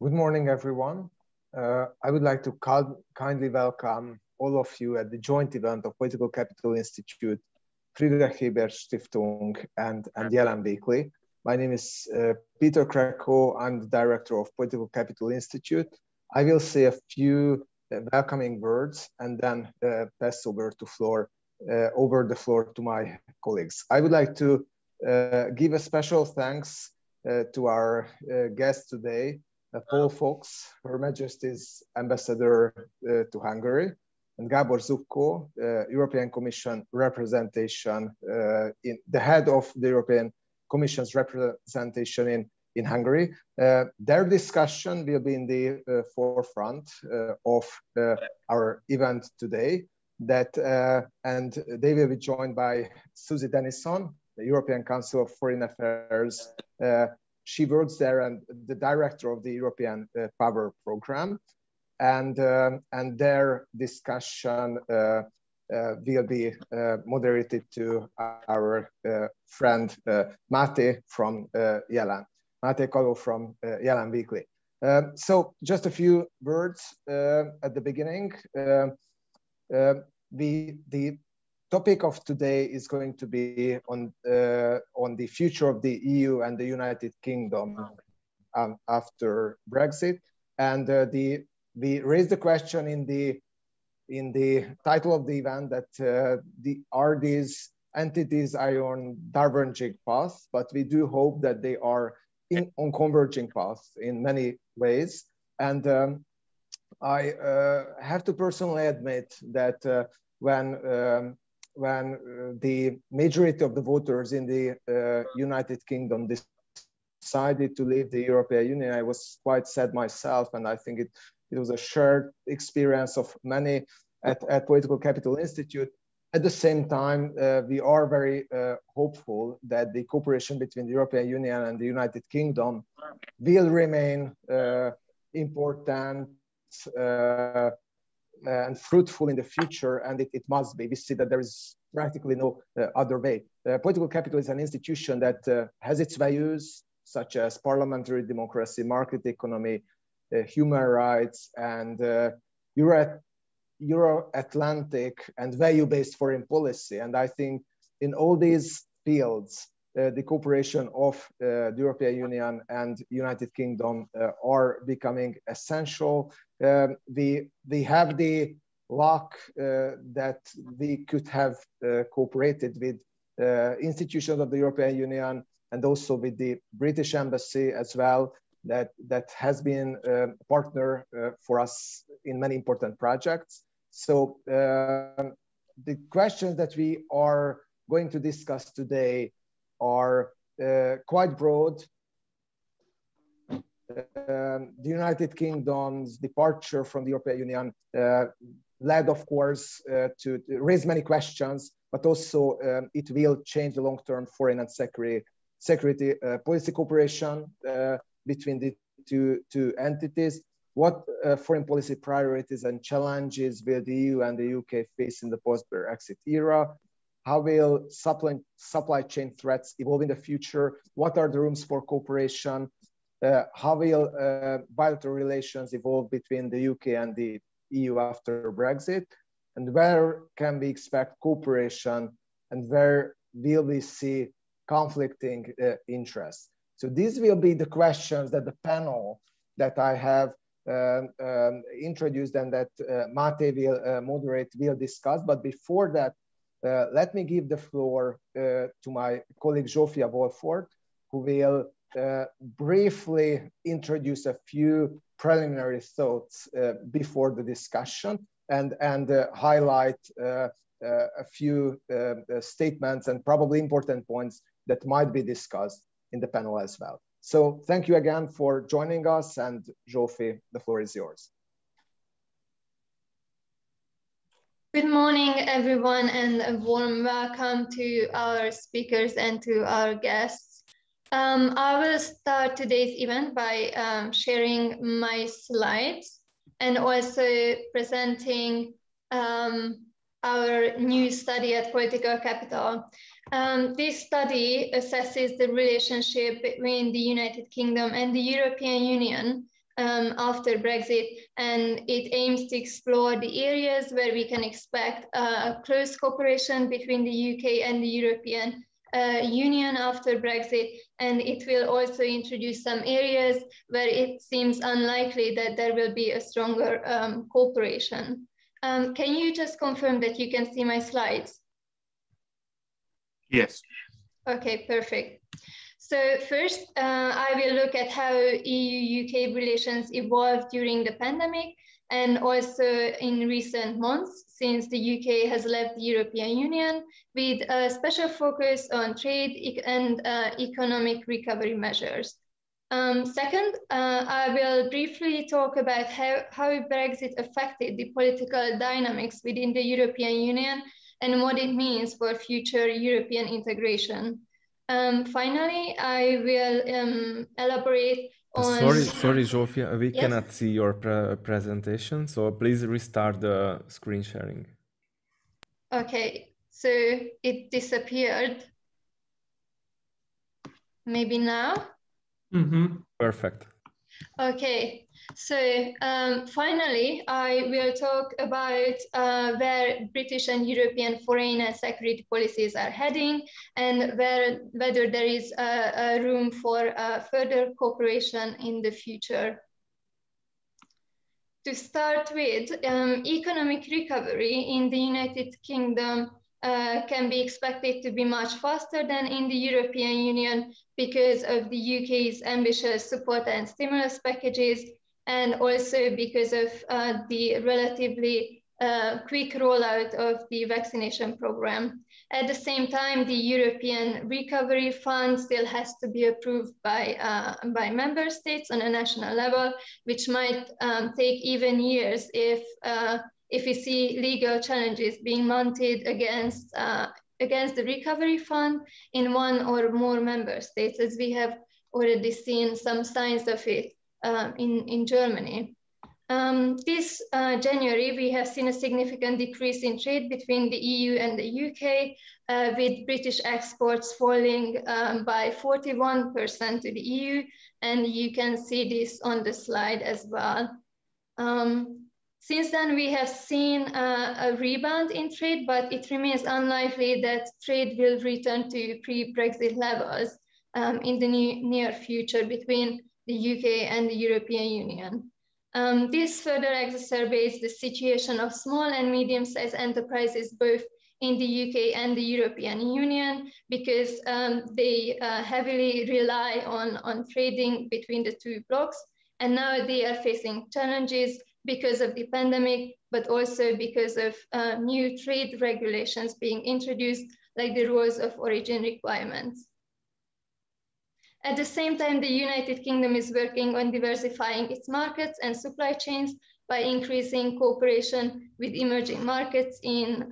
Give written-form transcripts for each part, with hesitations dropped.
Good morning, everyone. I would like to kindly welcome all of you at the joint event of Political Capital Institute, Friedrich-Ebert-Stiftung, and Jelen Weekly. My name is Peter Krakow. I'm the director of Political Capital Institute. I will say a few welcoming words and then pass over the floor to my colleagues. I would like to give a special thanks to our guest today, Paul Fox, Her Majesty's Ambassador to Hungary, and Gábor Zubko, European Commission representation, the head of the European Commission's representation in Hungary. Their discussion will be in the forefront of our event today. And they will be joined by Susie Dennison, the European Council of Foreign Affairs. She works there and the director of the European Power Program, and their discussion will be moderated to our friend Máté from Jelen, Máté Kaló from Jelen Weekly. So just a few words at the beginning. The topic of today is going to be on the future of the EU and the United Kingdom after Brexit, and we raised the question in the title of the event that are these entities on diverging paths, but we do hope that they are on converging paths in many ways. And I have to personally admit that when the majority of the voters in the United Kingdom decided to leave the European Union, I was quite sad myself, and I think it was a shared experience of many at Political Capital Institute. At the same time, we are very hopeful that the cooperation between the European Union and the United Kingdom will remain important and fruitful in the future, and it must be. We see that there is practically no other way. Political capital is an institution that has its values, such as parliamentary democracy, market economy, human rights, and Euro-Atlantic and value-based foreign policy. And I think in all these fields, the cooperation of the European Union and United Kingdom are becoming essential. We have the luck that we could have cooperated with institutions of the European Union and also with the British Embassy as well, that has been a partner for us in many important projects. So the questions that we are going to discuss today are quite broad. The United Kingdom's departure from the European Union led, of course, to raise many questions, but also it will change the long-term foreign and security policy cooperation between the two entities. What foreign policy priorities and challenges will the EU and the UK face in the post-Brexit era? How will supply chain threats evolve in the future? What are the rooms for cooperation? How will bilateral relations evolve between the UK and the EU after Brexit? And where can we expect cooperation, and where will we see conflicting interests? So these will be the questions that the panel that I have introduced and that Máté will moderate will discuss. But before that, let me give the floor to my colleague Zsófia Wolford, who will briefly introduce a few preliminary thoughts before the discussion and highlight a few statements and probably important points that might be discussed in the panel as well. So thank you again for joining us, and Zsófi, the floor is yours. Good morning, everyone, and a warm welcome to our speakers and to our guests. I will start today's event by sharing my slides and also presenting our new study at Political Capital. This study assesses the relationship between the United Kingdom and the European Union after Brexit, and it aims to explore the areas where we can expect close cooperation between the UK and the European Union after Brexit, and it will also introduce some areas where it seems unlikely that there will be a stronger cooperation. Can you just confirm that you can see my slides? Yes. Okay, perfect. So first, I will look at how EU-UK relations evolved during the pandemic and also in recent months since the UK has left the European Union, with a special focus on trade and economic recovery measures. Second, I will briefly talk about how Brexit affected the political dynamics within the European Union and what it means for future European integration. Finally, I will elaborate on... Sorry, Zsófia, we Yes? cannot see your presentation, so please restart the screen sharing. Okay, so it disappeared. Maybe now? Mm-hmm. Perfect. Okay, so finally, I will talk about where British and European foreign and security policies are heading and whether there is a room for further cooperation in the future. To start with, economic recovery in the United Kingdom can be expected to be much faster than in the European Union because of the UK's ambitious support and stimulus packages, and also because of the relatively quick rollout of the vaccination program. At the same time, the European Recovery Fund still has to be approved by member states on a national level, which might take even years if we see legal challenges being mounted against the Recovery Fund in one or more member states, as we have already seen some signs of it in Germany. This January, we have seen a significant decrease in trade between the EU and the UK, with British exports falling by 41% to the EU, and you can see this on the slide as well. Since then, we have seen a rebound in trade, but it remains unlikely that trade will return to pre-Brexit levels in the near future between the UK and the European Union. This further exacerbates the situation of small and medium-sized enterprises both in the UK and the European Union because they heavily rely on trading between the two blocs, and now they are facing challenges because of the pandemic, but also because of new trade regulations being introduced, like the rules of origin requirements. At the same time, the United Kingdom is working on diversifying its markets and supply chains by increasing cooperation with emerging markets in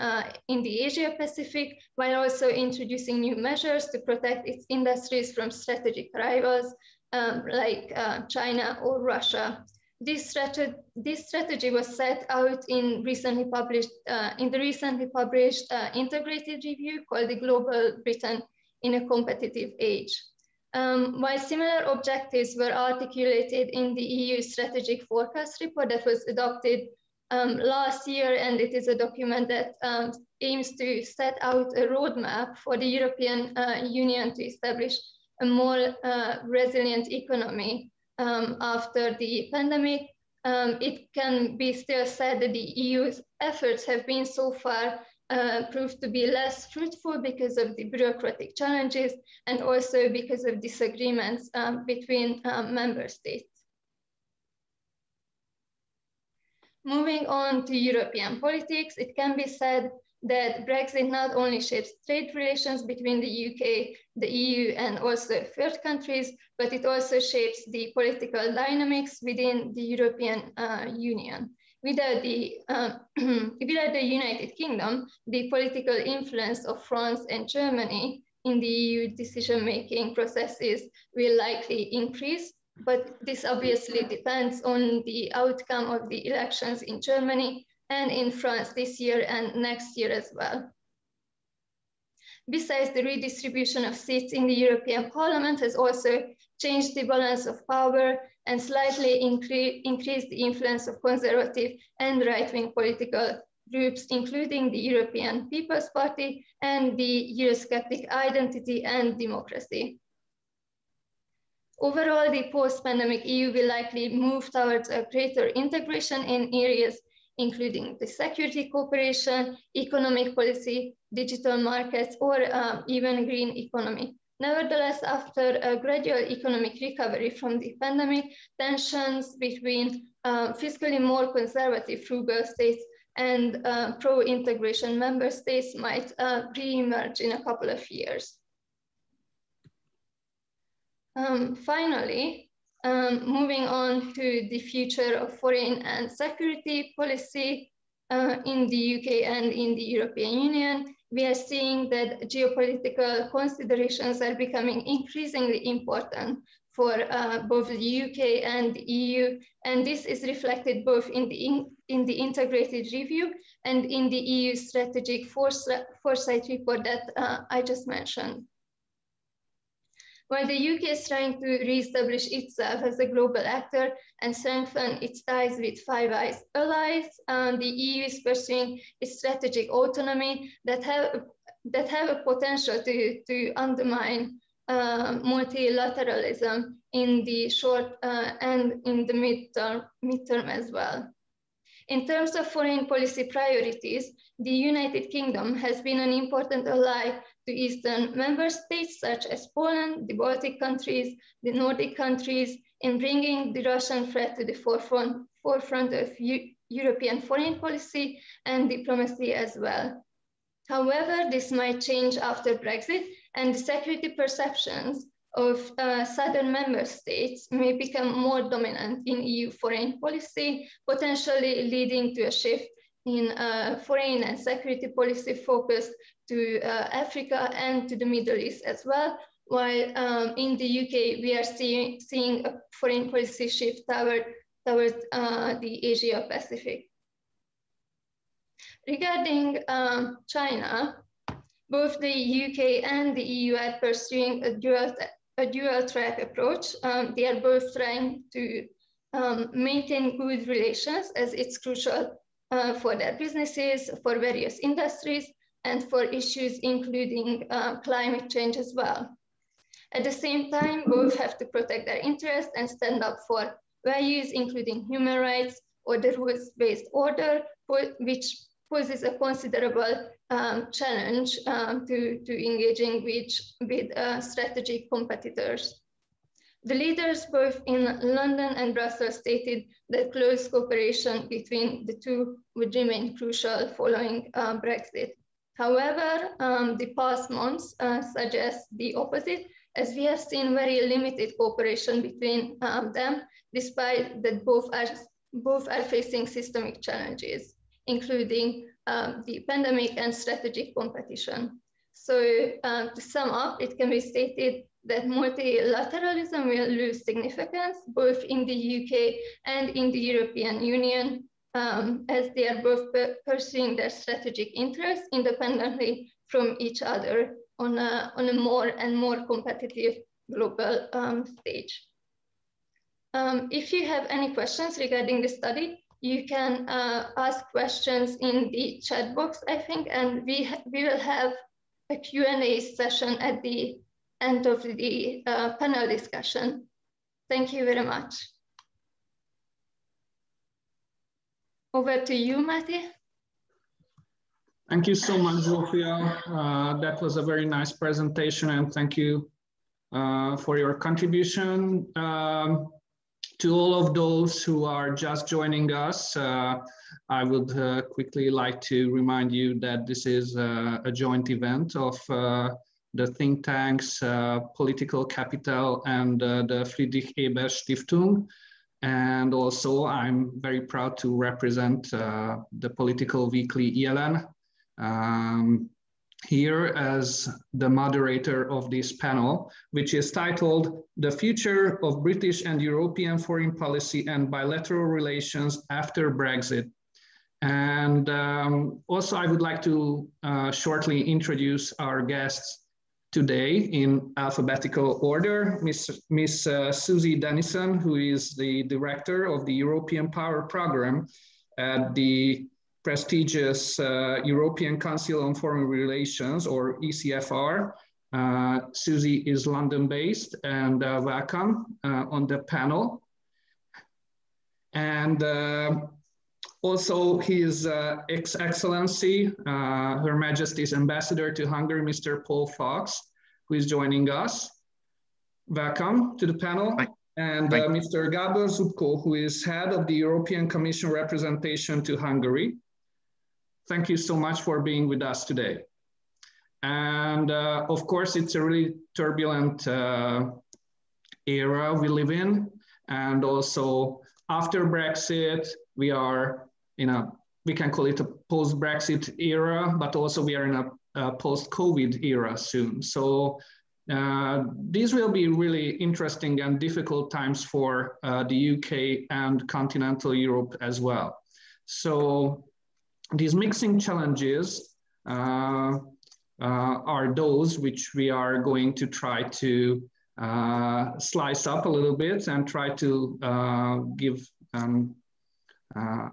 the Asia-Pacific, while also introducing new measures to protect its industries from strategic rivals like China or Russia. This strategy was set out in the recently published integrated review called the Global Britain in a Competitive Age. While similar objectives were articulated in the EU Strategic Forecast report that was adopted last year, and it is a document that aims to set out a roadmap for the European Union to establish a more resilient economy after the pandemic. It can be still said that the EU's efforts have been so far proved to be less fruitful because of the bureaucratic challenges and also because of disagreements between member states. Moving on to European politics, it can be said that Brexit not only shapes trade relations between the UK, the EU, and also third countries, but it also shapes the political dynamics within the European Union. Without the United Kingdom, the political influence of France and Germany in the EU decision-making processes will likely increase, but this obviously depends on the outcome of the elections in Germany and in France this year and next year as well. Besides, the redistribution of seats in the European Parliament has also changed the balance of power, and slightly increase the influence of conservative and right-wing political groups, including the European People's Party and the Eurosceptic Identity and Democracy. Overall, the post-pandemic EU will likely move towards a greater integration in areas including the security cooperation, economic policy, digital markets, or even green economy. Nevertheless, after a gradual economic recovery from the pandemic, tensions between fiscally more conservative frugal states and pro-integration member states might re-emerge in a couple of years. Finally, moving on to the future of foreign and security policy in the UK and in the European Union, we are seeing that geopolitical considerations are becoming increasingly important for both the UK and the EU, and this is reflected both in the integrated review and in the EU strategic foresight report that I just mentioned. While the UK is trying to re-establish itself as a global actor and strengthen its ties with Five Eyes allies, the EU is pursuing its strategic autonomy that have a potential to undermine multilateralism in the short and in the midterm as well. In terms of foreign policy priorities, the United Kingdom has been an important ally to Eastern member states such as Poland, the Baltic countries, the Nordic countries, in bringing the Russian threat to the forefront of European foreign policy and diplomacy as well. However, this might change after Brexit, and the security perceptions of southern member states may become more dominant in EU foreign policy, potentially leading to a shift in foreign and security policy focus to Africa and to the Middle East as well, while in the UK, we are seeing a foreign policy shift towards the Asia Pacific. Regarding China, both the UK and the EU are pursuing a dual track approach. They are both trying to maintain good relations, as it's crucial for their businesses, for various industries, and for issues including climate change as well. At the same time, both have to protect their interests and stand up for values, including human rights or the rules-based order, which poses a considerable challenge to engaging with strategic competitors. The leaders both in London and Brussels stated that close cooperation between the two would remain crucial following Brexit. However, the past months suggest the opposite, as we have seen very limited cooperation between them, despite that both are facing systemic challenges, including the pandemic and strategic competition. So to sum up, it can be stated that multilateralism will lose significance both in the UK and in the European Union, as they are both pursuing their strategic interests independently from each other on a more and more competitive global stage. If you have any questions regarding the study, you can ask questions in the chat box, I think, and we will have a Q&A session at the end of the panel discussion. Thank you very much. Over to you, Matti. Thank you so much, Zofia. That was a very nice presentation, and thank you for your contribution. To all of those who are just joining us, I would quickly like to remind you that this is a joint event of the think tanks, Political Capital, and the Friedrich-Ebert-Stiftung. And also, I'm very proud to represent the political weekly Jelen here as the moderator of this panel, which is titled "The Future of British and European Foreign Policy and Bilateral Relations After Brexit." And also, I would like to shortly introduce our guests today in alphabetical order. Miss Susie Dennison, who is the director of the European Power Program at the prestigious European Council on Foreign Relations, or ECFR. Susie is London-based, and welcome on the panel. And also His Excellency, Her Majesty's Ambassador to Hungary, Mr. Paul Fox, who is joining us. Welcome to the panel. Hi. And Mr. Gábor Zubko, who is head of the European Commission representation to Hungary. Thank you so much for being with us today. And of course, it's a really turbulent era we live in. And also after Brexit, we are in a, we can call it a post-Brexit era, but also we are in a post-COVID era soon. So these will be really interesting and difficult times for the UK and continental Europe as well. So these mixing challenges are those which we are going to try to slice up a little bit and try to give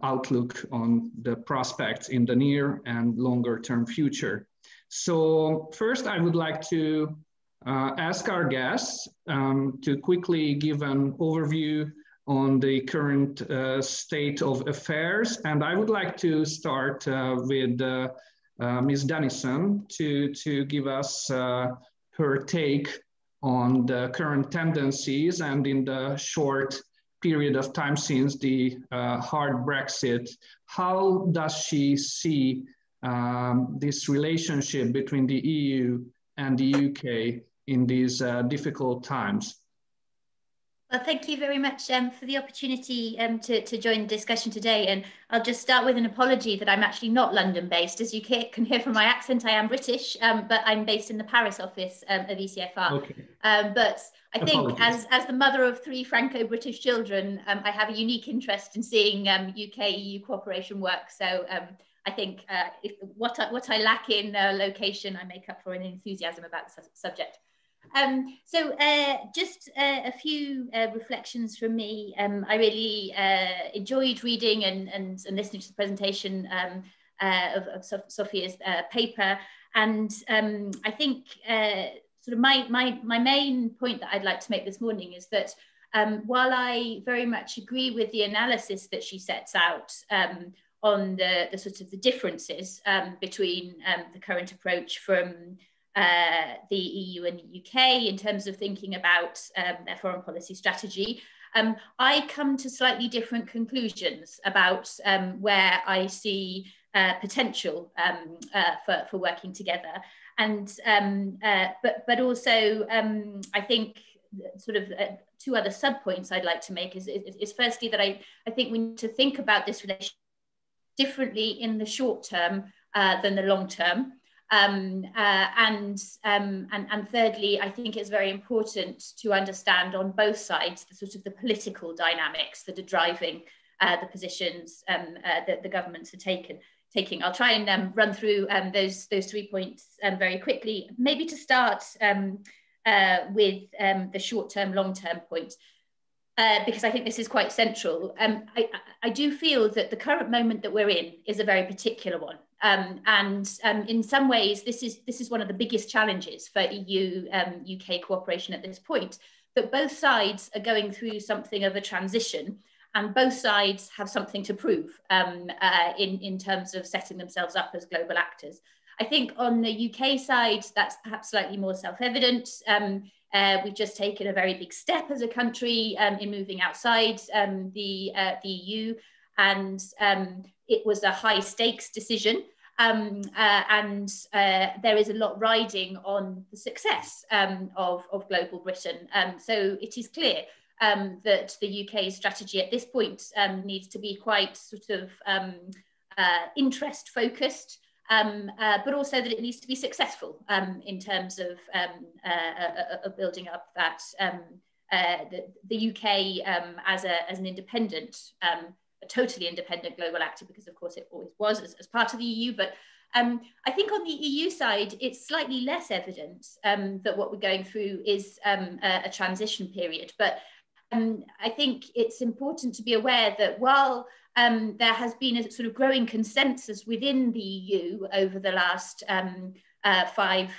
outlook on the prospects in the near and longer term future. So first I would like to ask our guests to quickly give an overview on the current state of affairs. And I would like to start with Ms. Dennison to give us her take on the current tendencies, and in the short period of time since the hard Brexit, how does she see this relationship between the EU and the UK in these difficult times? Well, thank you very much for the opportunity to join the discussion today. And I'll just start with an apology that I'm actually not London-based. As you can hear from my accent, I am British, but I'm based in the Paris office of ECFR. Okay. But I think as the mother of 3 Franco-British children, I have a unique interest in seeing UK-EU cooperation work. So I think what I lack in location, I make up for in enthusiasm about the subject. Just a few reflections from me. I really enjoyed reading and listening to the presentation of Sophia's paper. And I think sort of my main point that I'd like to make this morning is that while I very much agree with the analysis that she sets out on the sort of the differences between the current approach from the EU and the UK in terms of thinking about their foreign policy strategy, I come to slightly different conclusions about where I see potential for working together. And but also I think sort of 2 other sub-points I'd like to make is firstly that I think we need to think about this relationship differently in the short term than the long term. And thirdly, I think it's very important to understand on both sides the sort of the political dynamics that are driving the positions that the governments are taking. I'll try and run through those 3 points very quickly. Maybe to start with the short-term, long-term point, because I think this is quite central. I do feel that the current moment that we're in is a very particular one. And in some ways, this is one of the biggest challenges for EU-UK cooperation at this point, that both sides are going through something of a transition, and both sides have something to prove in terms of setting themselves up as global actors. I think on the UK side, that's perhaps slightly more self-evident. We've just taken a very big step as a country in moving outside the EU, and it was a high stakes decision. And there is a lot riding on the success of global Britain. So it is clear that the UK's strategy at this point needs to be quite sort of interest focused, but also that it needs to be successful in terms of building up that the UK as an independent, a totally independent global actor, because of course it always was as part of the EU, but I think on the EU side, it's slightly less evident that what we're going through is a transition period. But I think it's important to be aware that while there has been a sort of growing consensus within the EU over the last 5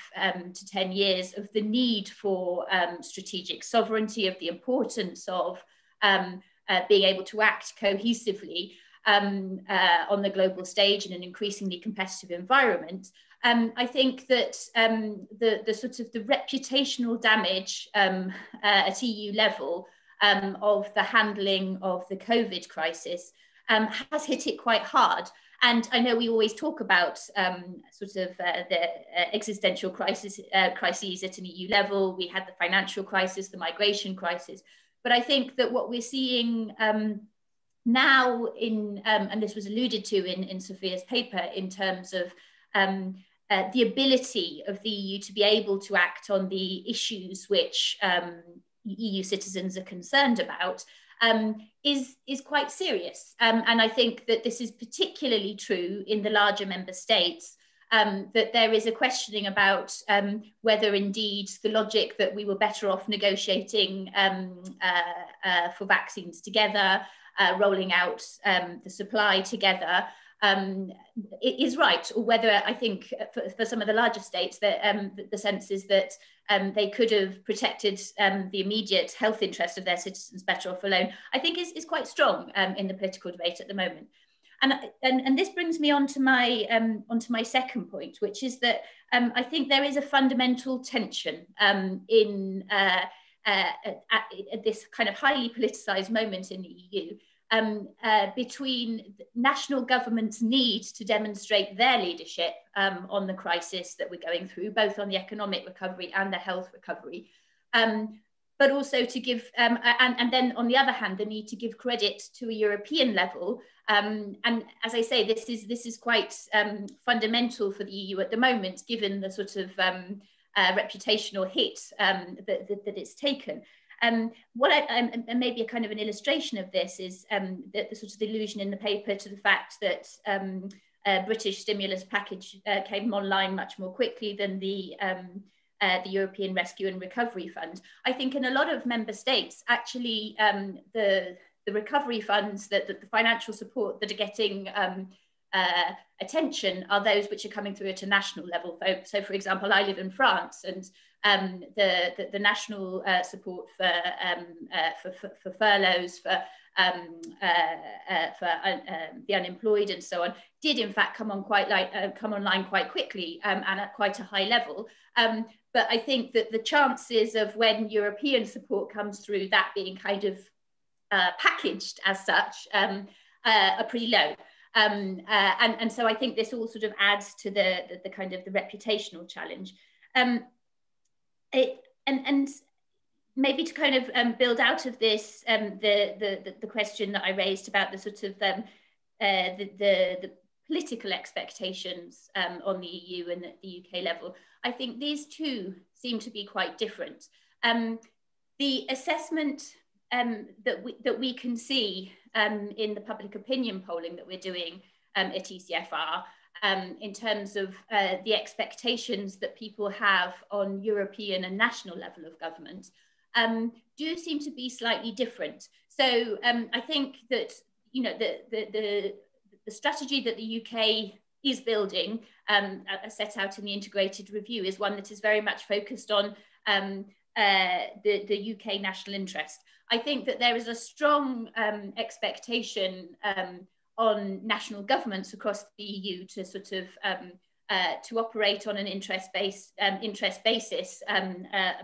to 10 years of the need for strategic sovereignty, of the importance of being able to act cohesively on the global stage in an increasingly competitive environment, I think that the sort of the reputational damage at EU level of the handling of the COVID crisis has hit it quite hard. And I know we always talk about sort of the existential crises at an EU level. We had the financial crisis, the migration crisis. But I think that what we're seeing now in, and this was alluded to in Sophia's paper, in terms of the ability of the EU to be able to act on the issues which EU citizens are concerned about, is quite serious. And I think that this is particularly true in the larger member states, that there is a questioning about whether indeed the logic that we were better off negotiating for vaccines together, rolling out the supply together, it is right, or whether I think for some of the larger states that the sense is that they could have protected the immediate health interest of their citizens better off alone, I think is quite strong in the political debate at the moment. And this brings me on to my second point, which is that I think there is a fundamental tension in at this kind of highly politicized moment in the EU between national governments' need to demonstrate their leadership on the crisis that we're going through, both on the economic recovery and the health recovery, but also to give, and then on the other hand, the need to give credit to a European level. And as I say, this is quite fundamental for the EU at the moment, given the sort of reputational hit that it's taken. What and maybe a kind of an illustration of this is the sort of allusion in the paper to the fact that British stimulus package came online much more quickly than the European Rescue and Recovery Fund. I think in a lot of member states, actually, the recovery funds, that the financial support that are getting attention are those which are coming through at a national level. So, for example, I live in France, and the national support for furloughs, for the unemployed and so on, did in fact come online quite quickly and at quite a high level. But I think that the chances of when European support comes through, that being kind of packaged as such, are pretty low. And so I think this all sort of adds to the kind of the reputational challenge. And maybe to kind of build out of this, the question that I raised about the sort of the political expectations on the EU and at the UK level, I think these two seem to be quite different. The assessment that we can see in the public opinion polling that we're doing at ECFR, in terms of the expectations that people have on European and national level of government, do seem to be slightly different. So I think that, you know, the strategy that the UK is building, set out in the integrated review, is one that is very much focused on the UK national interest. I think that there is a strong expectation on national governments across the EU to sort of to operate on an interest basis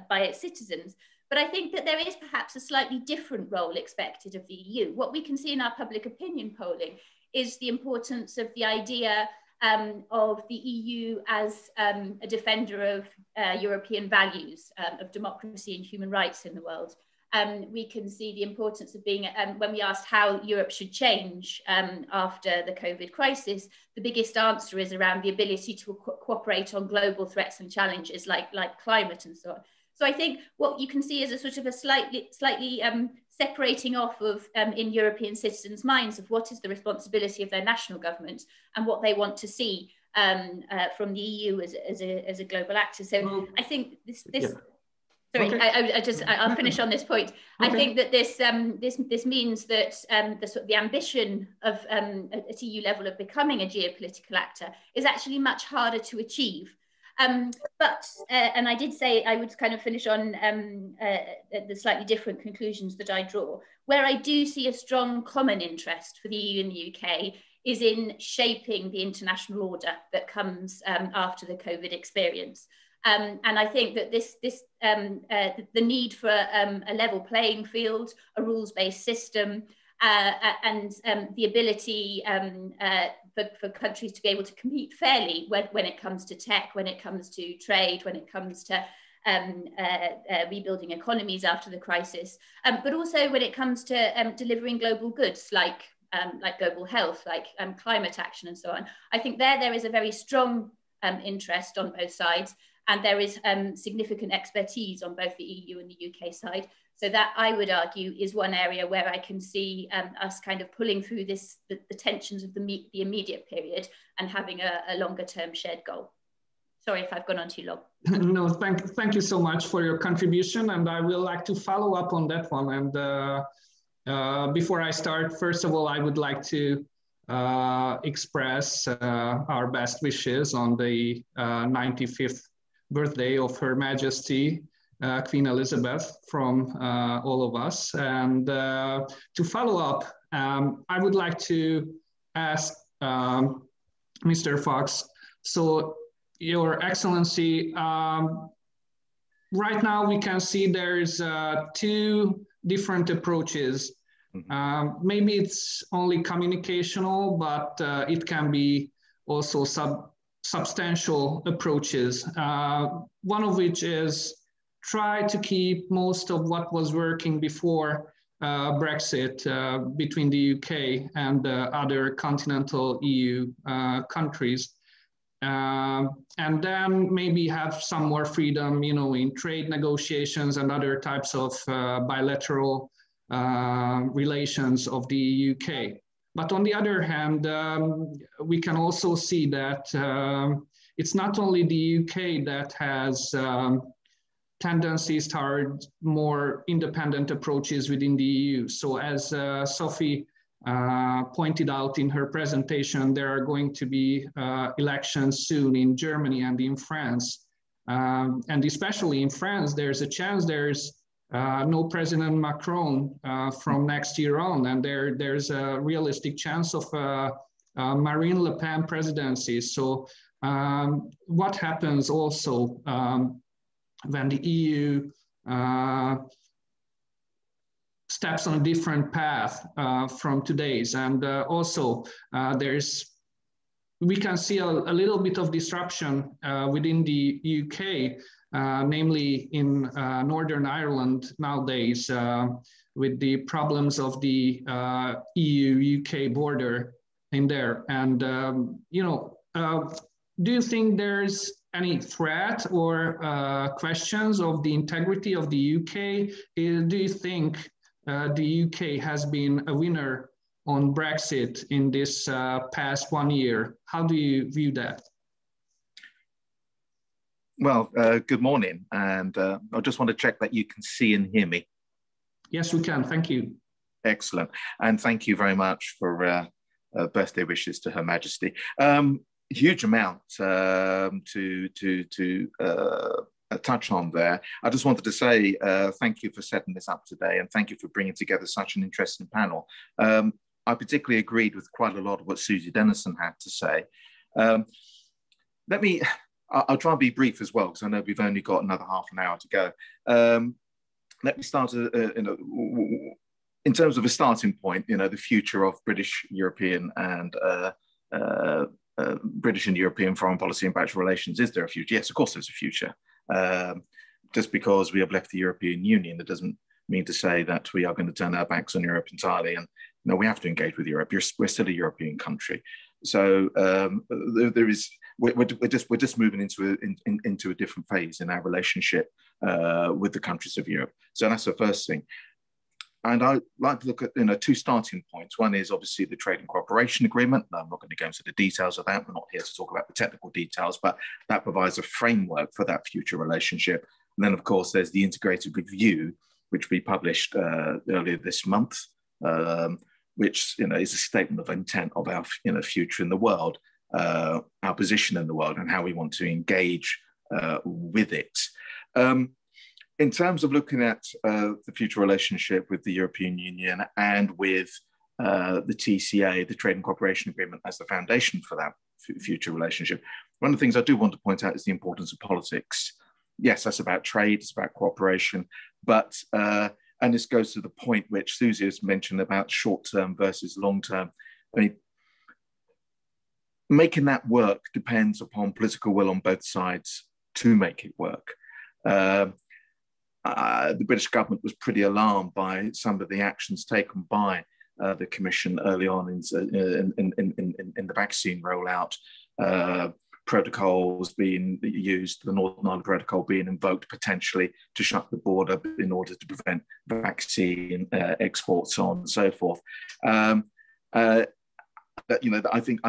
by its citizens. But I think that there is perhaps a slightly different role expected of the EU. What we can see in our public opinion polling is the importance of the idea of the EU as a defender of European values, of democracy and human rights in the world. We can see the importance of being, when we asked how Europe should change after the COVID crisis, the biggest answer is around the ability to cooperate on global threats and challenges like climate and so on. So I think what you can see is a sort of a slightly separating off of in European citizens' minds of what is the responsibility of their national government and what they want to see from the EU as a global actor. So I think this. Yeah. Sorry, okay. I'll finish on this point. Okay. I think that this means that the ambition of at EU level of becoming a geopolitical actor is actually much harder to achieve. But I did say I would kind of finish on the slightly different conclusions that I draw. Where I do see a strong common interest for the EU and the UK is in shaping the international order that comes after the COVID experience. And I think that the need for a level playing field, a rules-based system, and the ability for countries to be able to compete fairly when it comes to tech, when it comes to trade, when it comes to rebuilding economies after the crisis, but also when it comes to delivering global goods like global health, like climate action and so on. I think there is a very strong interest on both sides. And there is significant expertise on both the EU and the UK side. So that, I would argue, is one area where I can see us kind of pulling through the tensions of the immediate period and having a longer term shared goal. Sorry if I've gone on too long. No, thank you so much for your contribution. And I will like to follow up on that one. And before I start, first of all, I would like to express our best wishes on the 95th birthday of Her Majesty Queen Elizabeth from all of us. And to follow up, I would like to ask Mr. Fox, so Your Excellency, right now we can see there's two different approaches. Maybe it's only communicational, but it can be also substantial approaches, one of which is try to keep most of what was working before Brexit between the UK and other continental EU countries. And then maybe have some more freedom, you know, in trade negotiations and other types of bilateral relations of the UK. But on the other hand, we can also see that it's not only the UK that has tendencies toward more independent approaches within the EU. So as Sophie pointed out in her presentation, there are going to be elections soon in Germany and in France. And especially in France, there's a chance there's no President Macron from next year on, and there's a realistic chance of Marine Le Pen presidency. So what happens also when the EU steps on a different path from today's? And also we can see a little bit of disruption within the UK, namely in Northern Ireland nowadays, with the problems of the EU-UK border in there. And, you know, do you think there's any threat or questions of the integrity of the UK? Do you think the UK has been a winner on Brexit in this past 1 year? How do you view that? Well, good morning, and I just want to check that you can see and hear me. Yes, we can. Thank you. Excellent, and thank you very much for birthday wishes to Her Majesty. Huge amount to touch on there. I just wanted to say thank you for setting this up today, and thank you for bringing together such an interesting panel. I particularly agreed with quite a lot of what Susie Dennison had to say. I'll try and be brief as well, because I know we've only got another half an hour to go. Let me start in terms of a starting point, you know, the future of British, European and British and European foreign policy and bilateral relations. Is there a future? Yes, of course there's a future. Just because we have left the European Union, that doesn't mean to say that we are going to turn our backs on Europe entirely. And no, we have to engage with Europe. We're still a European country. So we're just moving into a different phase in our relationship with the countries of Europe. So that's the first thing. And I like to look at two starting points. One is obviously the Trade and Cooperation Agreement. I'm not going to go into the details of that. We're not here to talk about the technical details, but that provides a framework for that future relationship. And then, of course, there's the Integrated Review, which we published earlier this month, which is a statement of intent of our future in the world, our position in the world, and how we want to engage with it. In terms of looking at the future relationship with the European Union and with the TCA, the Trade and Cooperation Agreement, as the foundation for that future relationship, one of the things I do want to point out is the importance of politics. Yes, that's about trade, it's about cooperation, but, and this goes to the point which Susie has mentioned about short-term versus long-term. I mean, making that work depends upon political will on both sides to make it work. The British government was pretty alarmed by some of the actions taken by the Commission early on in the vaccine rollout, protocols being used, the Northern Ireland Protocol being invoked potentially to shut the border in order to prevent vaccine exports, so on and so forth. I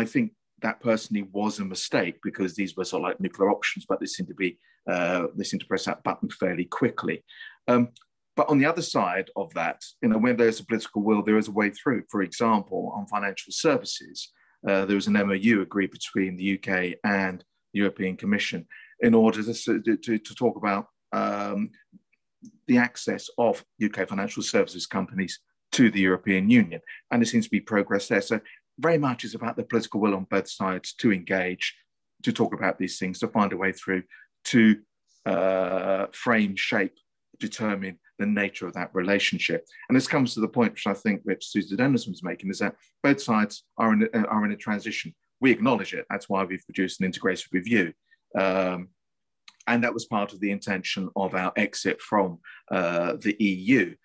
think that personally was a mistake, because these were sort of like nuclear options, but they seem to press that button fairly quickly. But on the other side of that, when there's a political will, there is a way through. For example, on financial services, there was an MOU agreed between the UK and the European Commission in order to talk about the access of UK financial services companies to the European Union. And there seems to be progress there. So very much is about the political will on both sides to engage, to talk about these things, to find a way through, to frame, shape, determine the nature of that relationship. And this comes to the point which Susie Denison was making, is that both sides are in a transition. We acknowledge it. That's why we've produced an integrated review. And that was part of the intention of our exit from the EU.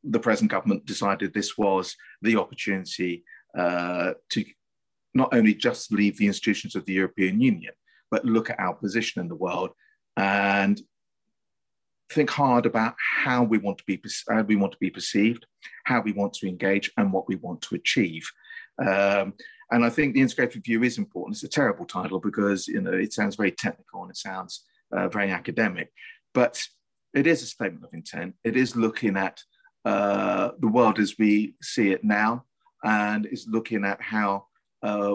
The present government decided this was the opportunity to not only just leave the institutions of the European Union, but look at our position in the world and think hard about how we want to be perceived, how we want to engage, and what we want to achieve. And I think the integrated review is important. It's a terrible title because it sounds very technical and it sounds very academic, but it is a statement of intent. It is looking at the world as we see it now, and is looking at how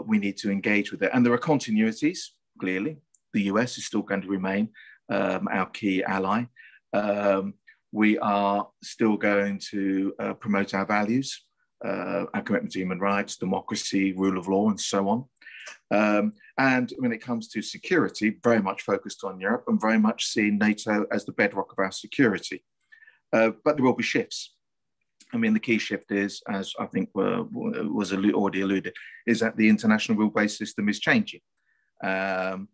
we need to engage with it. And there are continuities, clearly. The US is still going to remain our key ally. We are still going to promote our values, our commitment to human rights, democracy, rule of law, and so on. And when it comes to security, very much focused on Europe and very much seeing NATO as the bedrock of our security. But there will be shifts. I mean, the key shift is, as I think was already alluded, is that the international rule-based system is changing. There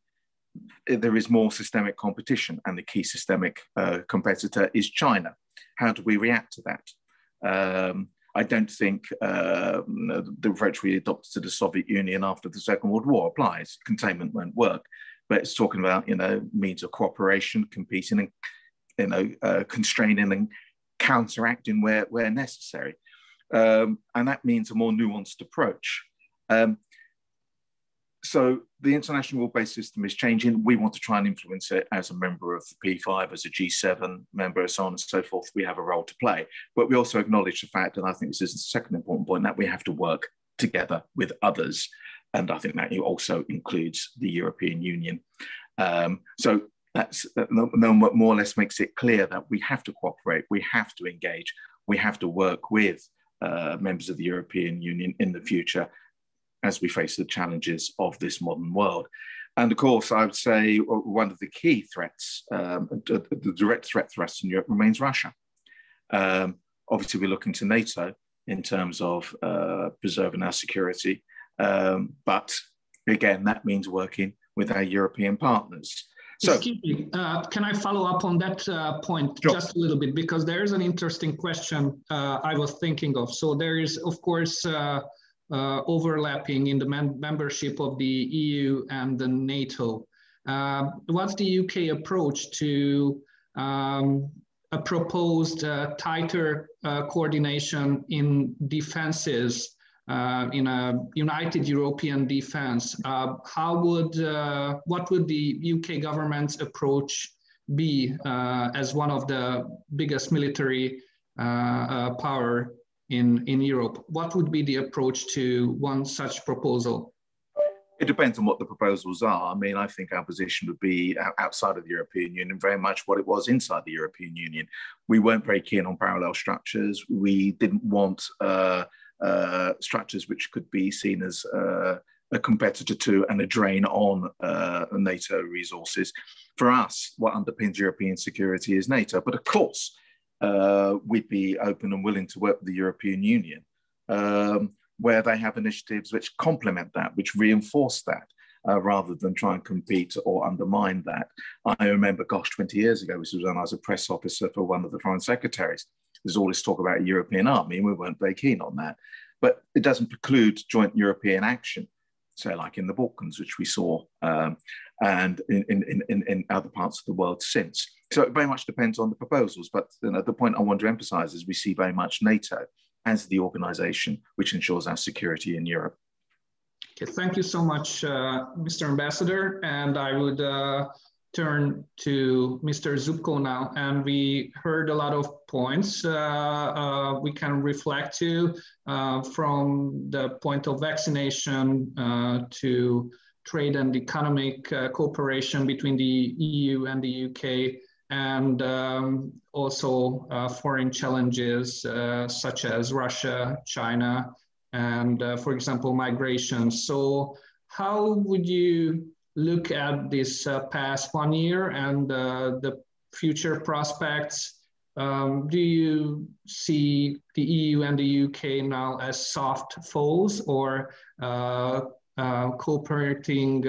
is more systemic competition, and the key systemic competitor is China. How do we react to that? I don't think the approach we adopted to the Soviet Union after the Second World War applies. Containment won't work, but it's talking about means of cooperation, competing, and constraining and counteracting where necessary, and that means a more nuanced approach. So the international rule-based system is changing. We want to try and influence it as a member of the P5, as a G7 member, so on and so forth. We have a role to play, but we also acknowledge the fact, and I think this is the second important point, that we have to work together with others. And I think that also includes the European Union. So that's more or less makes it clear that we have to cooperate, we have to engage, we have to work with members of the European Union in the future as we face the challenges of this modern world. And of course, I would say one of the key threats, the direct threat for us in Europe remains Russia. Obviously, we're looking to NATO in terms of preserving our security. But again, that means working with our European partners. So, excuse me, can I follow up on that point just a little bit? Because there is an interesting question I was thinking of. So there is, of course, overlapping in the membership of the EU and the NATO. What's the UK approach to a proposed tighter coordination in defenses, in a united European defense, what would the UK government's approach be as one of the biggest military power in Europe? What would be the approach to one such proposal? It depends on what the proposals are. I mean, I think our position would be outside of the European Union, very much what it was inside the European Union. We weren't very keen on parallel structures. We didn't want structures which could be seen as a competitor to and a drain on NATO resources. For us, what underpins European security is NATO. But of course, we'd be open and willing to work with the European Union where they have initiatives which complement that, which reinforce that, rather than try and compete or undermine that. I remember, gosh, 20 years ago, this was when I was a press officer for one of the foreign secretaries. There's all this talk about a European army, and we weren't very keen on that. But it doesn't preclude joint European action, say like in the Balkans, which we saw, and in other parts of the world since. So it very much depends on the proposals. But the point I want to emphasize is we see very much NATO as the organization which ensures our security in Europe. Okay, thank you so much, Mr. Ambassador. And I would turn to Mr. Zubko now. And we heard a lot of points we can reflect to, from the point of vaccination to trade and economic cooperation between the EU and the UK, and also foreign challenges such as Russia, China, and for example, migration. So how would you look at this past 1 year and the future prospects? Do you see the EU and the UK now as soft foes or cooperating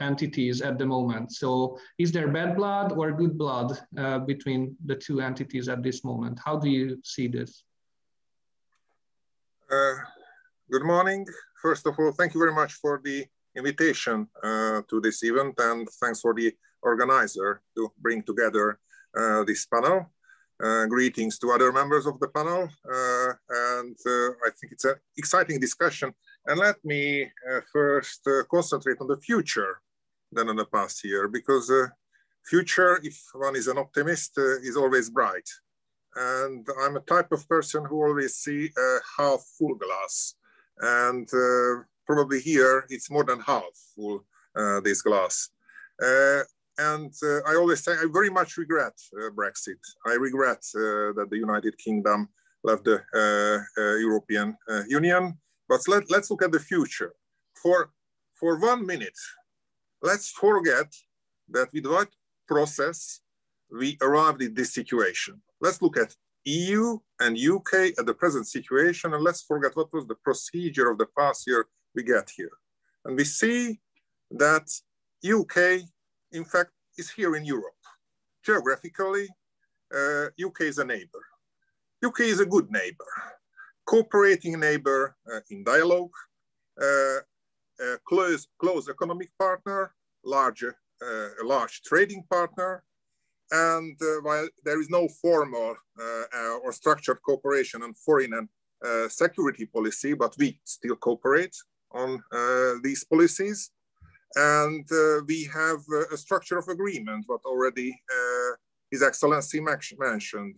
entities at the moment? So is there bad blood or good blood between the two entities at this moment? How do you see this? Good morning. First of all, thank you very much for the invitation to this event, and thanks for the organizer to bring together this panel. Greetings to other members of the panel, and I think it's an exciting discussion. And let me first concentrate on the future than on the past year, because future, if one is an optimist, is always bright. And I'm a type of person who always see a half full glass. And probably here it's more than half full, this glass. And I always say I very much regret Brexit. I regret that the United Kingdom left the European Union. But let's look at the future. For 1 minute, let's forget that with what process we arrived at this situation. Let's look at EU and UK at the present situation, and let's forget what was the procedure of the past year we get here. And we see that UK, in fact, is here in Europe. Geographically, UK is a neighbor. UK is a good neighbor, cooperating neighbor in dialogue, close economic partner, large trading partner. And while there is no formal or structured cooperation on foreign and security policy, but we still cooperate on these policies. And we have a structure of agreement, what already His Excellency mentioned.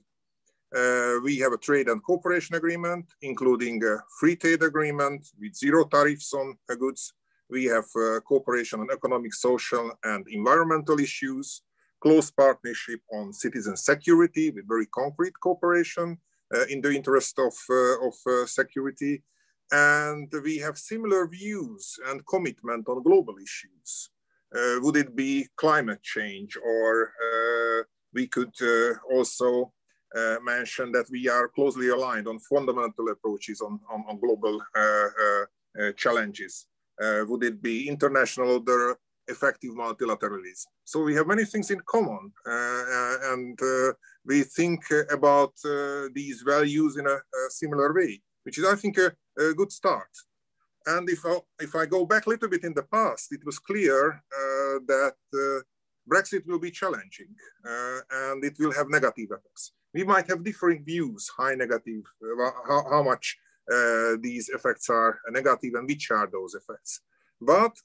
We have a trade and cooperation agreement, including a free trade agreement with 0 tariffs on goods. We have cooperation on economic, social, and environmental issues, close partnership on citizen security with very concrete cooperation in the interest of security. And we have similar views and commitment on global issues. Would it be climate change, or we could also mention that we are closely aligned on fundamental approaches on global challenges. Would it be international order, effective multilateralism? So we have many things in common, and we think about these values in a similar way, which is, I think, a good start. And if I go back a little bit in the past, it was clear that Brexit will be challenging and it will have negative effects. We might have differing views, high negative, how much these effects are negative and which are those effects. But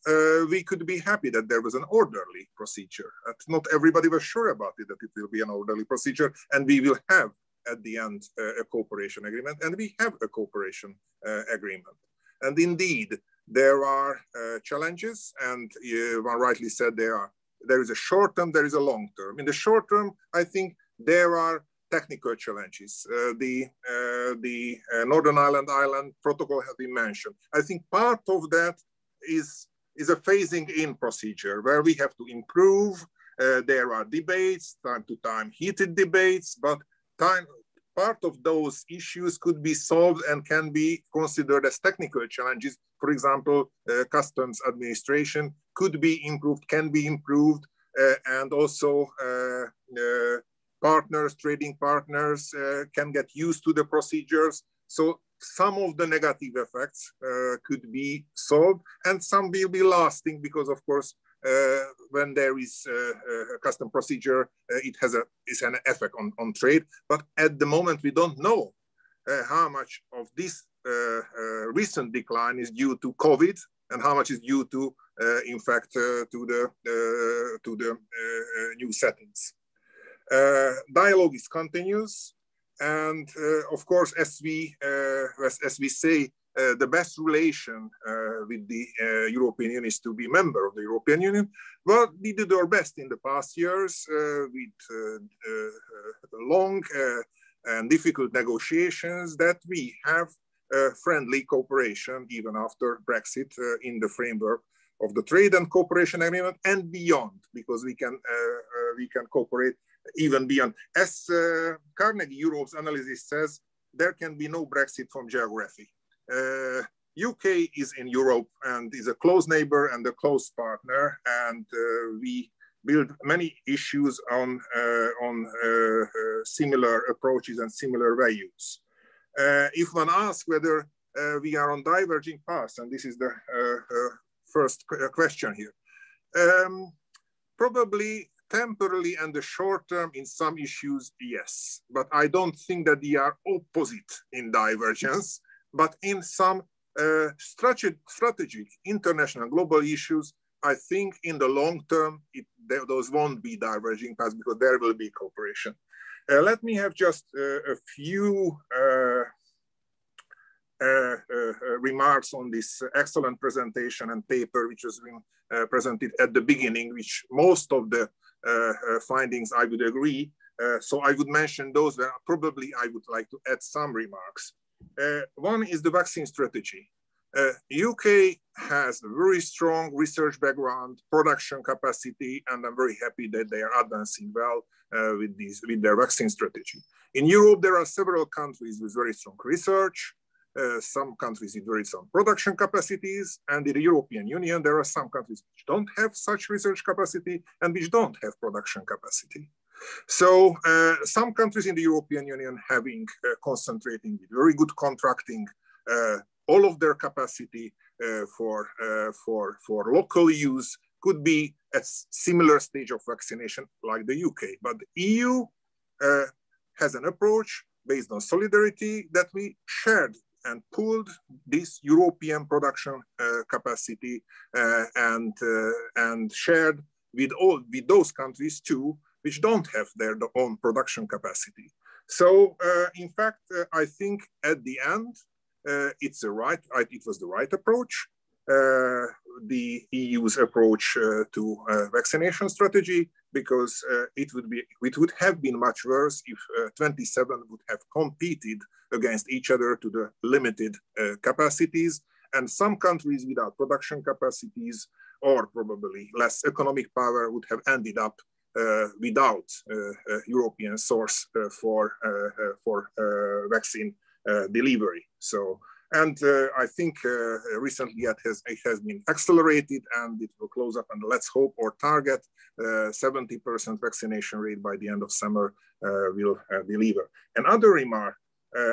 we could be happy that there was an orderly procedure. Not everybody was sure about it, that it will be an orderly procedure, and we will have at the end a cooperation agreement, and we have a cooperation agreement. And indeed, there are challenges, and one rightly said there is a short term, there is a long term. In the short term, I think there are technical challenges. The Northern Ireland protocol has been mentioned. I think part of that is a phasing in procedure where we have to improve. There are debates, time to time heated debates, but part of those issues could be solved and can be considered as technical challenges. For example, customs administration could be improved, can be improved, and also trading partners can get used to the procedures. So some of the negative effects could be solved, and some will be lasting because, of course, when there is a custom procedure, it has an effect on trade. But at the moment, we don't know how much of this recent decline is due to COVID and how much is due to, in fact, to the new settings. Dialogue is continuous, and of course, as we say, the best relation with the European Union is to be a member of the European Union. Well, we did our best in the past years with long and difficult negotiations that we have friendly cooperation even after Brexit in the framework of the trade and cooperation agreement and beyond, because we can cooperate even beyond. As Carnegie Europe's analysis says, there can be no Brexit from geography. UK is in Europe and is a close neighbor and a close partner, and we build many issues on similar approaches and similar values. If one asks whether we are on diverging paths, and this is the first question here, probably temporarily and the short term in some issues, yes, but I don't think that they are opposite in divergence. But in some strategic international global issues, I think in the long term, those won't be diverging paths because there will be cooperation. Let me have just a few remarks on this excellent presentation and paper, which has been presented at the beginning, which most of the findings I would agree. So I would mention those where probably I would like to add some remarks. One is the vaccine strategy. UK has a very strong research background, production capacity, and I'm very happy that they are advancing well with their vaccine strategy. In Europe, there are several countries with very strong research, some countries with very strong production capacities, and in the European Union, there are some countries which don't have such research capacity and which don't have production capacity. So some countries in the European Union having concentrating with very good contracting, all of their capacity for local use could be at similar stage of vaccination like the UK. But the EU has an approach based on solidarity that we shared and pooled this European production capacity and shared with those countries too, which don't have their own production capacity. So in fact, I think at the end, it was the right approach. The EU's approach to vaccination strategy, because it would have been much worse if 27 would have competed against each other to the limited capacities, and some countries without production capacities or probably less economic power would have ended up without a European source for vaccine delivery. So, and I think recently it has been accelerated and it will close up, and let's hope or target 70% vaccination rate by the end of summer will deliver. Another remark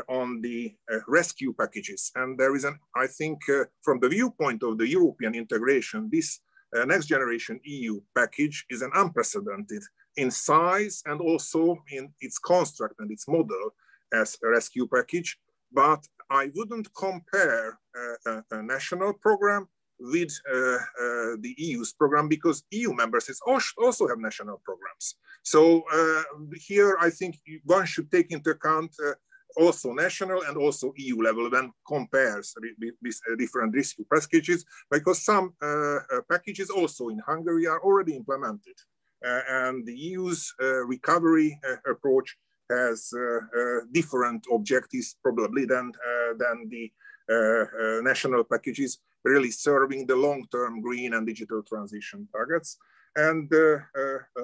on the rescue packages, and there is I think from the viewpoint of the European integration, this next generation EU package is an unprecedented in size and also in its construct and its model as a rescue package. But I wouldn't compare a national program with the EU's program, because EU member states also have national programs. So here I think one should take into account also national and also EU level when compares these different rescue packages, because some packages also in Hungary are already implemented. And the EU's recovery approach has different objectives probably than the national packages, really serving the long-term green and digital transition targets. And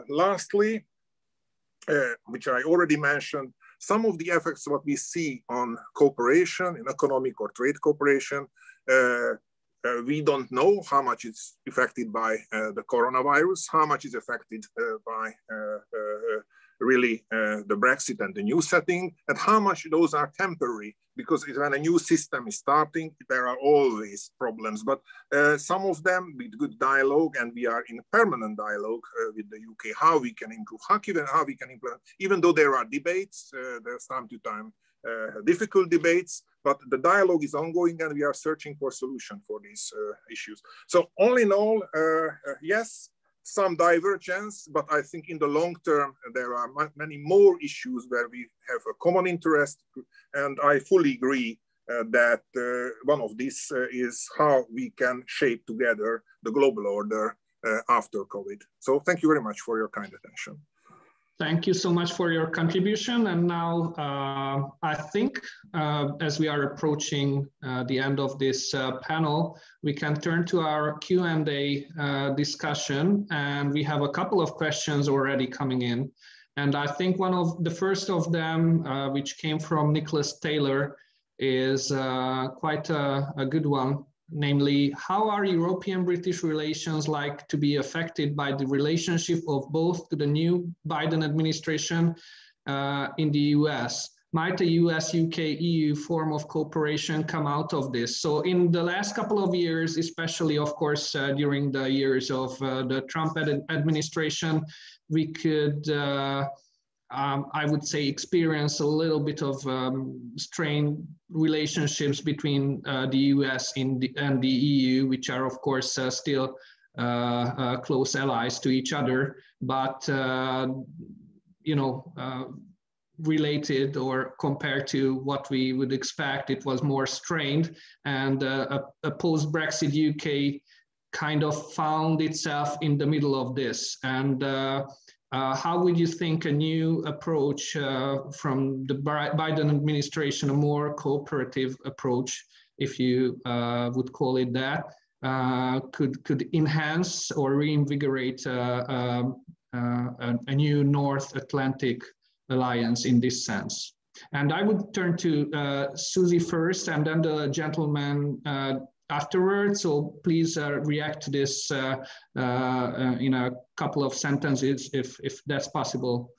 lastly, which I already mentioned, some of the effects what we see on cooperation in economic or trade cooperation, we don't know how much it's affected by the coronavirus, how much is affected by really the Brexit and the new setting, and how much those are temporary, because when a new system is starting, there are always problems. But some of them with good dialogue, and we are in permanent dialogue with the UK, how we can improve, how we can implement, even though there are debates, there's time to time difficult debates, but the dialogue is ongoing and we are searching for solution for these issues. So all in all, yes, some divergence, but I think in the long term, there are many more issues where we have a common interest. And I fully agree that one of these is how we can shape together the global order after COVID. So thank you very much for your kind attention. Thank you so much for your contribution. And now I think as we are approaching the end of this panel, we can turn to our Q&A discussion. And we have a couple of questions already coming in. And I think one of the first of them, which came from Nicholas Taylor, is quite a good one. Namely, how are European-British relations like to be affected by the relationship of both to the new Biden administration in the US? Might a US-UK-EU form of cooperation come out of this? So in the last couple of years, especially, of course, during the years of the Trump administration, we could I would say experience a little bit of strained relationships between the US and the EU, which are of course still close allies to each other, but you know, related or compared to what we would expect, it was more strained, and a post-Brexit UK kind of found itself in the middle of this. And how would you think a new approach from the Biden administration, a more cooperative approach, if you would call it that, could enhance or reinvigorate a new North Atlantic alliance in this sense? And I would turn to Susie first, and then the gentleman afterwards. So please react to this in a couple of sentences, if that's possible.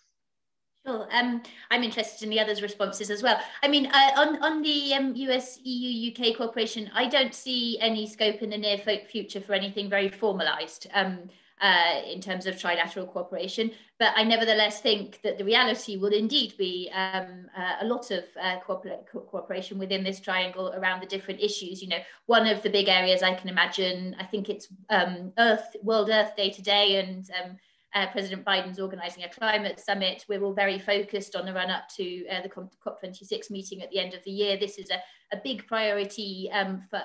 Sure. I'm interested in the others' responses as well. I mean, on the US-EU-UK cooperation, I don't see any scope in the near future for anything very formalized in terms of trilateral cooperation. But I nevertheless think that the reality will indeed be a lot of cooperation within this triangle around the different issues. You know, one of the big areas I can imagine, I think it's World Earth Day today, and President Biden's organising a climate summit. We're all very focused on the run up to the COP26 meeting at the end of the year. This is a big priority for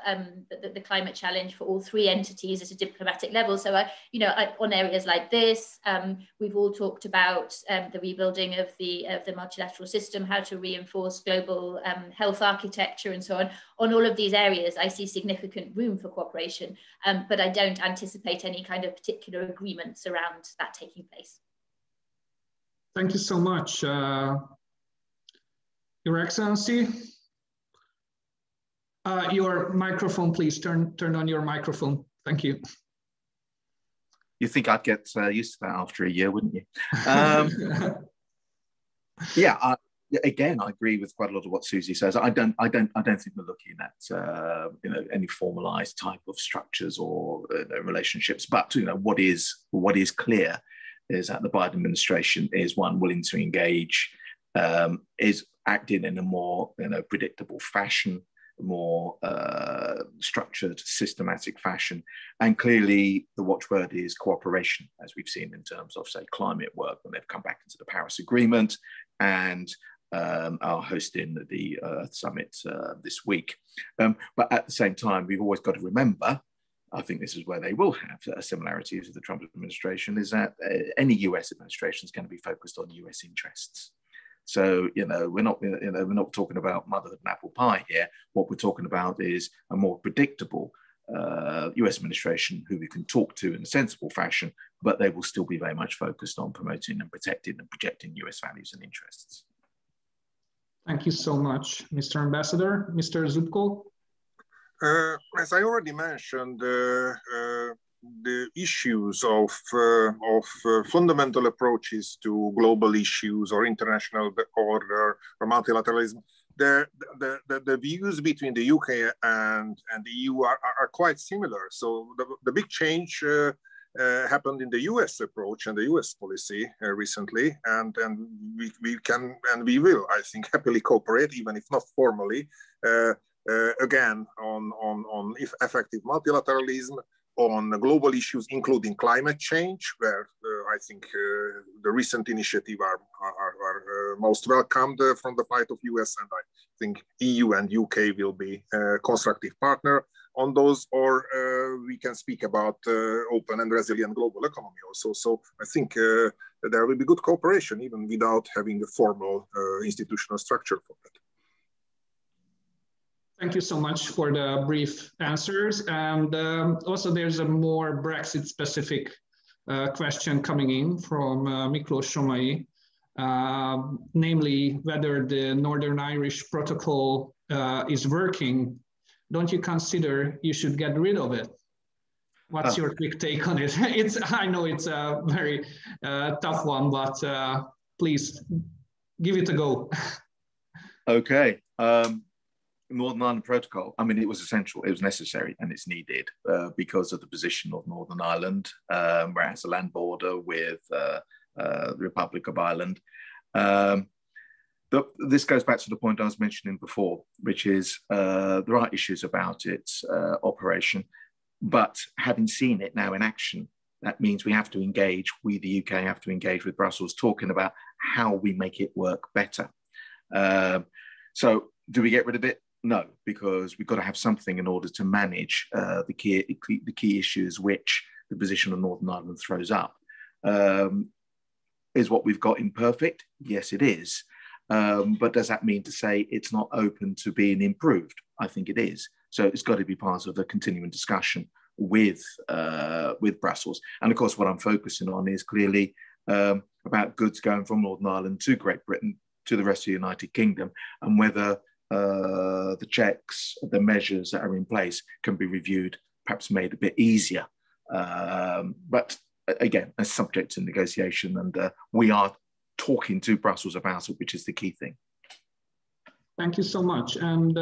the climate challenge for all three entities at a diplomatic level. So, you know, on areas like this, we've all talked about the rebuilding of the multilateral system, how to reinforce global health architecture and so on. On all of these areas, I see significant room for cooperation, but I don't anticipate any kind of particular agreements around that taking place. Thank you so much. Your Excellency, your microphone, please turn on your microphone. Thank you. You think I'd get used to that after a year, wouldn't you? Yeah, again, I agree with quite a lot of what Susie says. I don't think we're looking at any formalized type of structures or relationships. But what is clear is that the Biden administration is one willing to engage, is acting in a more predictable fashion, more structured, systematic fashion. And clearly the watchword is cooperation, as we've seen in terms of, say, climate work when they've come back into the Paris Agreement and are hosting the summit this week. But at the same time, we've always got to remember, I think this is where they will have similarities with the Trump administration, is that any US administration is going to be focused on US interests. So, we're not talking about mother and apple pie here. What we're talking about is a more predictable US administration who we can talk to in a sensible fashion, but they will still be very much focused on promoting and protecting and projecting US values and interests. Thank you so much, Mr. Ambassador. Mr. Zubko? As I already mentioned, the issues of fundamental approaches to global issues or international order or multilateralism, the views between the UK and the EU are quite similar. So the big change happened in the US approach and the US policy recently, and we can and we will, I think, happily cooperate, even if not formally, again on effective multilateralism, on global issues, including climate change, where I think the recent initiative are most welcomed from the part of US, and I think EU and UK will be a constructive partner on those, or we can speak about open and resilient global economy also. So I think there will be good cooperation even without having a formal institutional structure for that. Thank you so much for the brief answers. And also there's a more Brexit specific question coming in from Miklós Somai, namely whether the Northern Irish Protocol is working. Don't you consider you should get rid of it? What's your quick take on it? I know it's a very tough one, but please give it a go. Okay. Northern Ireland Protocol, I mean, it was essential, it was necessary, and it's needed because of the position of Northern Ireland, where it has a land border with the Republic of Ireland. This goes back to the point I was mentioning before, which is there are issues about its operation, but having seen it now in action, that means we have to engage, we the UK have to engage with Brussels, talking about how we make it work better. So do we get rid of it? No, because we've got to have something in order to manage the key issues which the position of Northern Ireland throws up. Is what we've got imperfect? Yes, it is. But does that mean to say it's not open to being improved? I think it is. So it's got to be part of the continuing discussion with Brussels. And of course, what I'm focusing on is clearly about goods going from Northern Ireland to Great Britain, to the rest of the United Kingdom, and whether the checks, the measures that are in place can be reviewed, perhaps made a bit easier. But again, a subject to negotiation, and we are talking to Brussels about it, which is the key thing. Thank you so much. And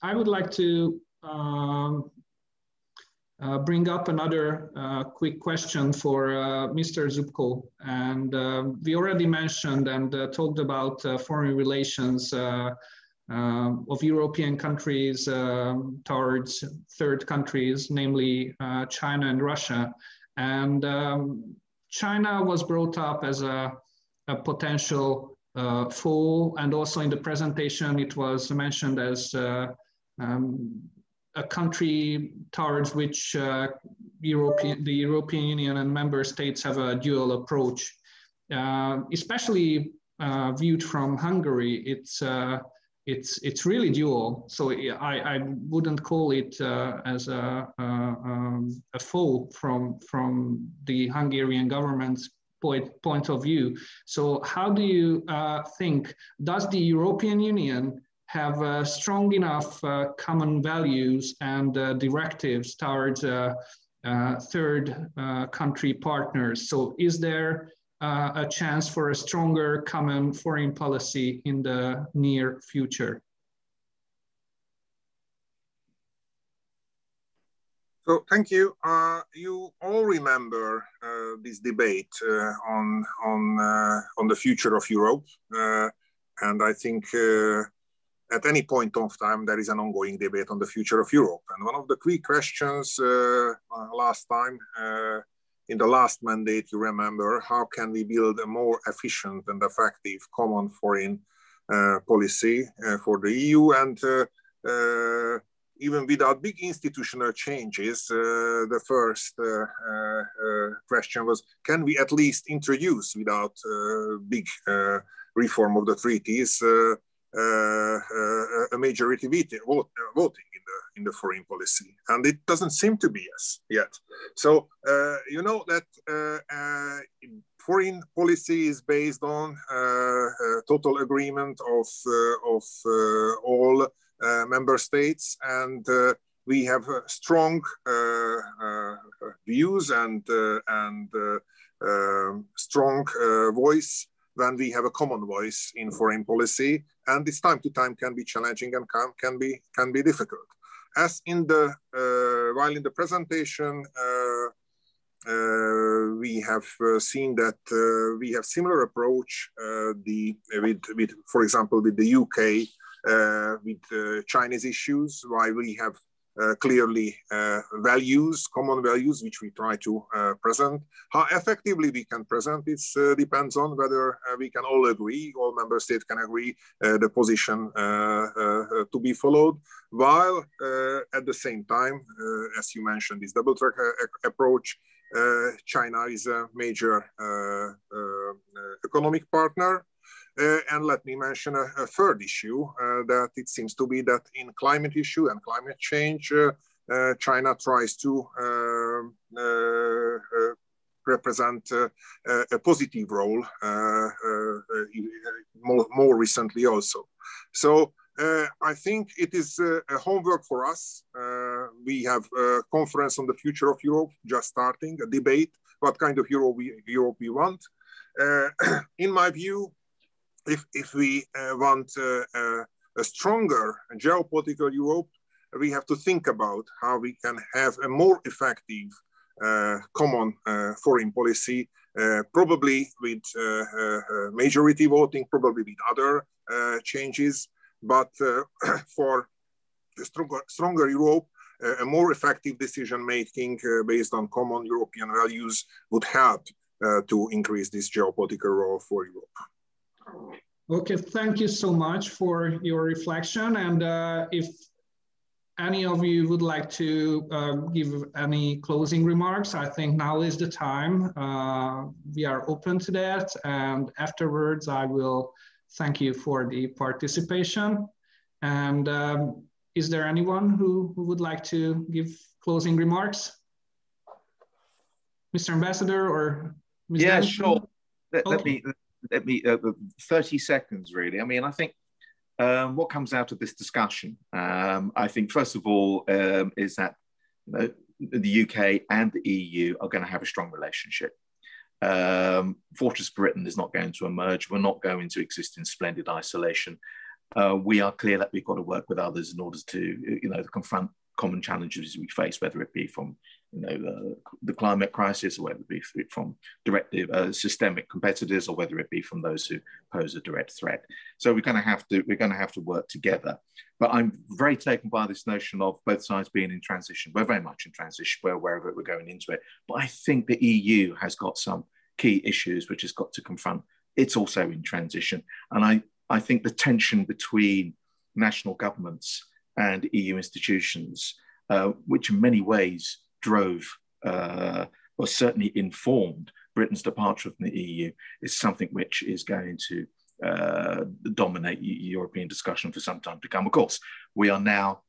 I would like to bring up another quick question for Mr. Zubko. And we already mentioned and talked about foreign relations of European countries towards third countries, namely China and Russia. And China was brought up as a potential foe, and also in the presentation it was mentioned as a country towards which the European Union and member states have a dual approach. Especially viewed from Hungary, it's really dual. So I wouldn't call it as a foe from the Hungarian government's point of view. So how do you think, does the European Union have strong enough common values and directives towards third country partners? So is there a chance for a stronger common foreign policy in the near future? So thank you. You all remember this debate on the future of Europe, and I think at any point of time there is an ongoing debate on the future of Europe. And one of the key questions last time in the last mandate, you remember, how can we build a more efficient and effective common foreign policy for the EU? And even without big institutional changes, the first question was, can we at least introduce, without big reform of the treaties, a majority voting in the foreign policy? And it doesn't seem to be yet. So you know that foreign policy is based on total agreement of all member states, and we have strong views and strong voice when we have a common voice in foreign policy, and this time to time can be challenging and can be difficult. As in the while in the presentation we have seen that we have similar approach with for example with the UK with Chinese issues, while we have clearly values, common values, which we try to present. How effectively we can present it depends on whether we can all agree, all member states can agree the position to be followed, while at the same time, as you mentioned, this double track approach, China is a major economic partner. And let me mention a third issue, that it seems to be that in climate issue and climate change, China tries to represent a positive role more recently also. So I think it is a homework for us. We have a conference on the future of Europe just starting, a debate, what kind of Europe we want. In my view, if we want a stronger geopolitical Europe, we have to think about how we can have a more effective common foreign policy, probably with majority voting, probably with other changes. But for a stronger Europe, a more effective decision-making based on common European values would help to increase this geopolitical role for Europe. Okay, thank you so much for your reflection. And if any of you would like to give any closing remarks, I think now is the time. We are open to that. And afterwards, I will thank you for the participation. And is there anyone who would like to give closing remarks? Mr. Ambassador or Ms. Yeah, Denison? sure. Okay. Let me 30 seconds really. I mean, I think what comes out of this discussion, I think first of all is that the UK and the EU are going to have a strong relationship. Fortress Britain is not going to emerge. We're not going to exist in splendid isolation. We are clear that we've got to work with others in order to, confront common challenges we face, whether it be from, the climate crisis, or whether it be from directive systemic competitors, or whether it be from those who pose a direct threat. So we're going to have to work together. But I'm very taken by this notion of both sides being in transition. We're very much in transition. We're aware of it. We're going into it. But I think the EU has got some key issues which it's got to confront. It's also in transition, and I think the tension between national governments and EU institutions, which in many ways drove or certainly informed Britain's departure from the EU, is something which is going to dominate European discussion for some time to come. Of course, we are now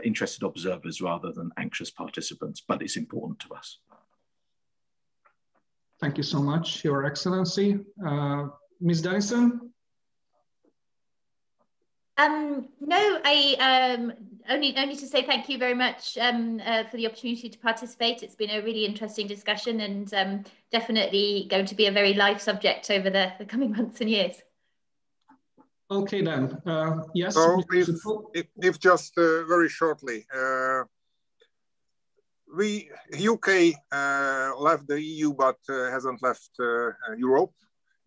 interested observers rather than anxious participants, but it's important to us. Thank you so much, Your Excellency. Ms. Denison? No, only to say thank you very much for the opportunity to participate. It's been a really interesting discussion and definitely going to be a very live subject over the coming months and years. Okay then, yes. So if just very shortly, UK left the EU but hasn't left Europe.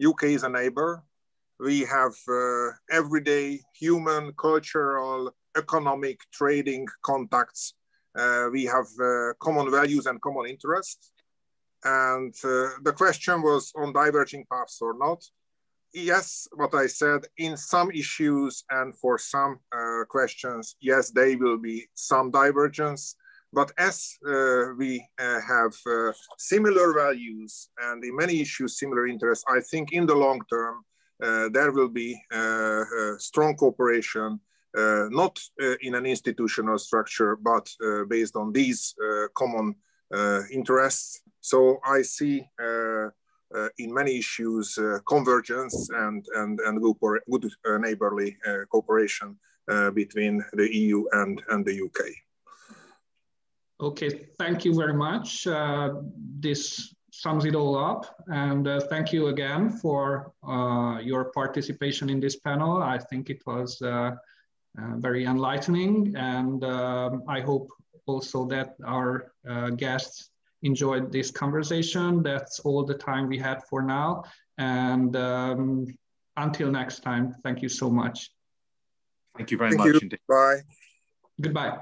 UK is a neighbor. We have everyday human, cultural, economic, trading contacts. We have common values and common interests. And the question was on diverging paths or not. Yes, what I said, in some issues and for some questions, yes, there will be some divergence. But as we have similar values and in many issues similar interests, I think in the long term, there will be strong cooperation, not in an institutional structure, but based on these common interests. So I see in many issues convergence and good neighborly cooperation between the EU and the UK. Okay, thank you very much. This sums it all up, and thank you again for your participation in this panel. I think it was very enlightening, and I hope also that our guests enjoyed this conversation. That's all the time we had for now, and until next time, thank you so much. Thank you very much indeed. Bye. Goodbye.